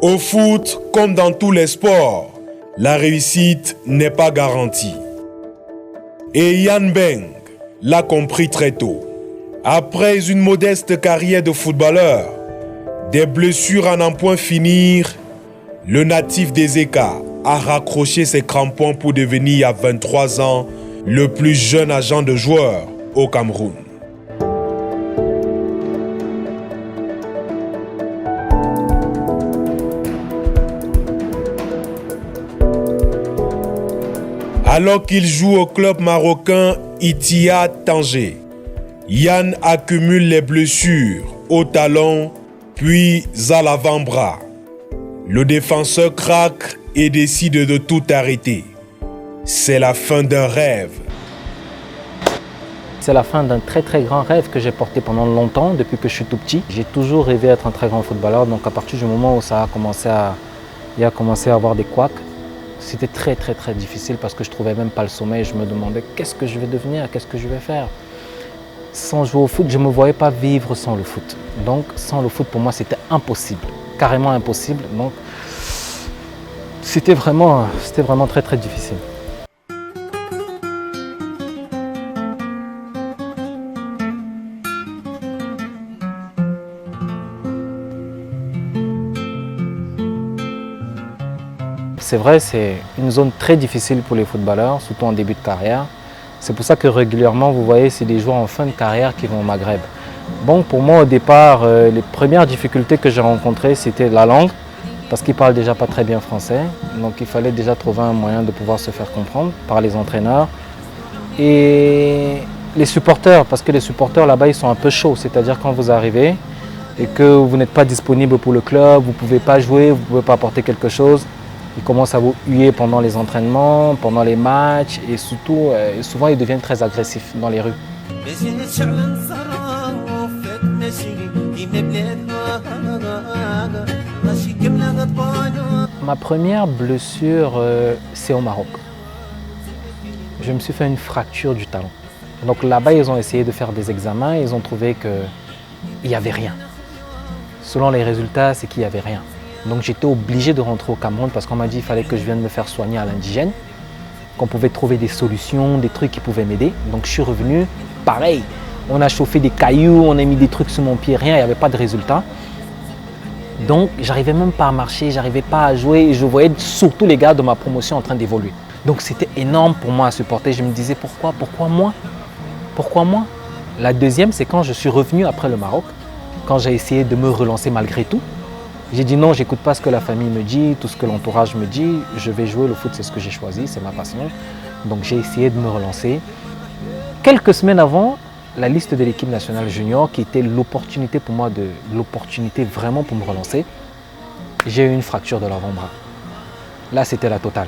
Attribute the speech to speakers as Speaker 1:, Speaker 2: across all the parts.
Speaker 1: Au foot, comme dans tous les sports, la réussite n'est pas garantie. Et Yann Beng l'a compris très tôt. Après une modeste carrière de footballeur, des blessures à n'en point finir, le natif des Eka a raccroché ses crampons pour devenir à 23 ans le plus jeune agent de joueur au Cameroun. Alors qu'il joue au club marocain Itia Tanger, Yann accumule les blessures au talon puis à l'avant-bras. Le défenseur craque et décide de tout arrêter. C'est la fin d'un rêve.
Speaker 2: C'est la fin d'un très très grand rêve que j'ai porté pendant longtemps, depuis que je suis tout petit. J'ai toujours rêvé d'être un très grand footballeur, donc à partir du moment où ça a commencé à avoir des couacs, c'était très très très difficile parce que je ne trouvais même pas le sommeil. Je me demandais qu'est-ce que je vais devenir, qu'est-ce que je vais faire. Sans jouer au foot, je ne me voyais pas vivre sans le foot. Donc sans le foot, pour moi, c'était impossible, carrément impossible. Donc c'était vraiment très très difficile. C'est vrai, c'est une zone très difficile pour les footballeurs, surtout en début de carrière. C'est pour ça que régulièrement, vous voyez, c'est des joueurs en fin de carrière qui vont au Maghreb. Bon, pour moi, au départ, les premières difficultés que j'ai rencontrées, c'était la langue, parce qu'ils ne parlent déjà pas très bien français. Donc, il fallait déjà trouver un moyen de pouvoir se faire comprendre par les entraîneurs. Et les supporters, parce que les supporters là-bas, ils sont un peu chauds. C'est-à-dire quand vous arrivez et que vous n'êtes pas disponible pour le club, vous ne pouvez pas jouer, vous ne pouvez pas apporter quelque chose. Ils commencent à vous huer pendant les entraînements, pendant les matchs et surtout, souvent ils deviennent très agressifs dans les rues. Ma première blessure, c'est au Maroc. Je me suis fait une fracture du talon. Donc là-bas, ils ont essayé de faire des examens et ils ont trouvé qu'il n'y avait rien. Selon les résultats, c'est qu'il n'y avait rien. Donc j'étais obligé de rentrer au Cameroun parce qu'on m'a dit qu'il fallait que je vienne me faire soigner à l'indigène, qu'on pouvait trouver des solutions, des trucs qui pouvaient m'aider. Donc je suis revenu, pareil, on a chauffé des cailloux, on a mis des trucs sur mon pied, rien, il n'y avait pas de résultat. Donc j'arrivais même pas à marcher, j'arrivais pas à jouer et je voyais surtout les gars de ma promotion en train d'évoluer. Donc c'était énorme pour moi à supporter, je me disais pourquoi moi? Pourquoi moi? La deuxième, c'est quand je suis revenu après le Maroc, quand j'ai essayé de me relancer malgré tout. J'ai dit non, j'écoute pas ce que la famille me dit, tout ce que l'entourage me dit, je vais jouer, le foot c'est ce que j'ai choisi, c'est ma passion. Donc j'ai essayé de me relancer. Quelques semaines avant, la liste de l'équipe nationale junior, qui était l'opportunité pour moi, l'opportunité vraiment pour me relancer, j'ai eu une fracture de l'avant-bras. Là c'était la totale.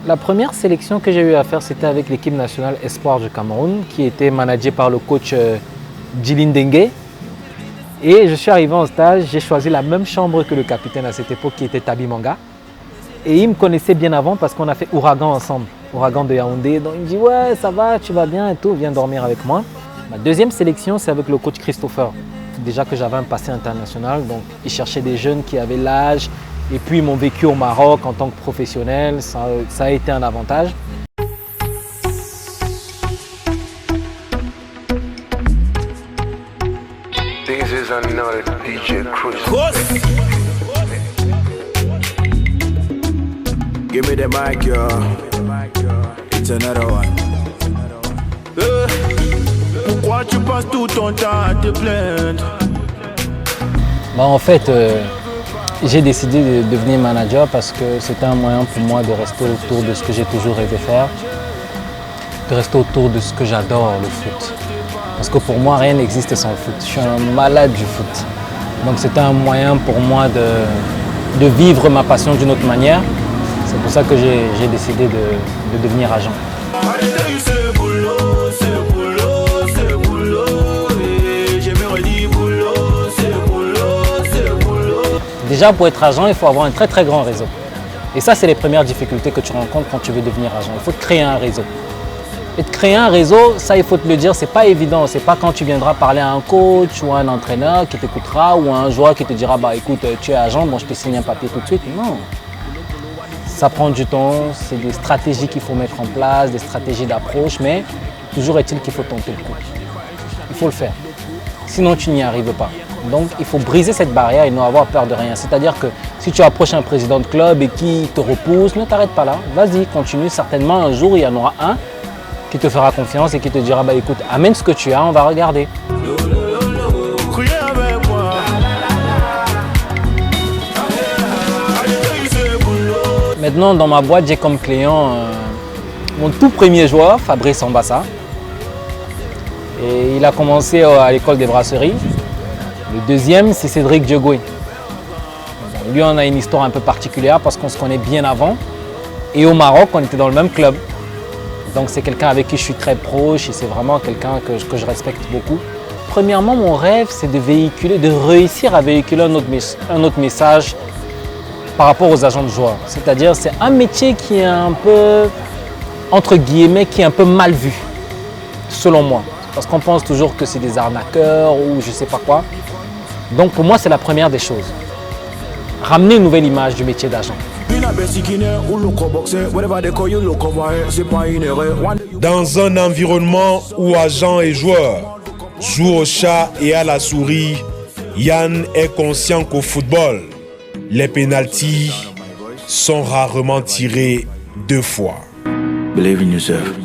Speaker 2: La première sélection que j'ai eu à faire, c'était avec l'équipe nationale Espoir du Cameroun, qui était managée par le coach Djilin Dengue. Et je suis arrivé en stage, j'ai choisi la même chambre que le capitaine à cette époque, qui était Tabi Manga. Et il me connaissait bien avant parce qu'on a fait Ouragan ensemble, Ouragan de Yaoundé. Donc il me dit ouais, ça va, tu vas bien et tout, viens dormir avec moi. Ma deuxième sélection, c'est avec le coach Christopher. Déjà que j'avais un passé international, donc il cherchait des jeunes qui avaient l'âge. Et puis ils m'ont vécu au Maroc en tant que professionnel, ça a été un avantage.
Speaker 3: This is another DJ Cruz.
Speaker 4: Give me the mic, yo. It's another one. Pourquoi tu passes tout ton temps à te plaindre?
Speaker 2: En fait, j'ai décidé de devenir manager parce que c'était un moyen pour moi de rester autour de ce que j'ai toujours rêvé faire, de rester autour de ce que j'adore, le foot. Parce que pour moi, rien n'existe sans le foot. Je suis un malade du foot. Donc c'était un moyen pour moi de vivre ma passion d'une autre manière. C'est pour ça que j'ai décidé de devenir agent. Déjà, pour être agent, il faut avoir un très très grand réseau. Et ça, c'est les premières difficultés que tu rencontres quand tu veux devenir agent. Il faut te créer un réseau. Et de créer un réseau, ça, il faut te le dire, c'est pas évident. C'est pas quand tu viendras parler à un coach ou à un entraîneur qui t'écoutera ou à un joueur qui te dira, bah écoute, tu es agent, bon, je te signe un papier tout de suite. Non. Ça prend du temps, c'est des stratégies qu'il faut mettre en place, des stratégies d'approche, mais toujours est-il qu'il faut tenter le coup. Il faut le faire. Sinon, tu n'y arrives pas. Donc, il faut briser cette barrière et ne avoir peur de rien. C'est-à-dire que si tu approches un président de club et qui te repousse, ne t'arrête pas là. Vas-y, continue. Certainement, un jour, il y en aura un qui te fera confiance et qui te dira, bah écoute, amène ce que tu as, on va regarder. Maintenant, dans ma boîte, j'ai comme client mon tout premier joueur, Fabrice Ambassa. Et il a commencé à l'école des brasseries. Le deuxième, c'est Cédric Diogoué. Lui, on a une histoire un peu particulière parce qu'on se connaît bien avant. Et au Maroc, on était dans le même club. Donc c'est quelqu'un avec qui je suis très proche et c'est vraiment quelqu'un que je respecte beaucoup. Premièrement, mon rêve, c'est de réussir à véhiculer un autre message par rapport aux agents de joueurs. C'est-à-dire, c'est un métier qui est un peu, entre guillemets, qui est un peu mal vu, selon moi. Parce qu'on pense toujours que c'est des arnaqueurs ou je ne sais pas quoi. Donc pour moi, c'est la première des choses. Ramener une nouvelle image du métier d'agent.
Speaker 1: Dans un environnement où agents et joueurs jouent au chat et à la souris, Yann est conscient qu'au football, les pénaltys sont rarement tirés 2 fois.
Speaker 4: Believe in yourself.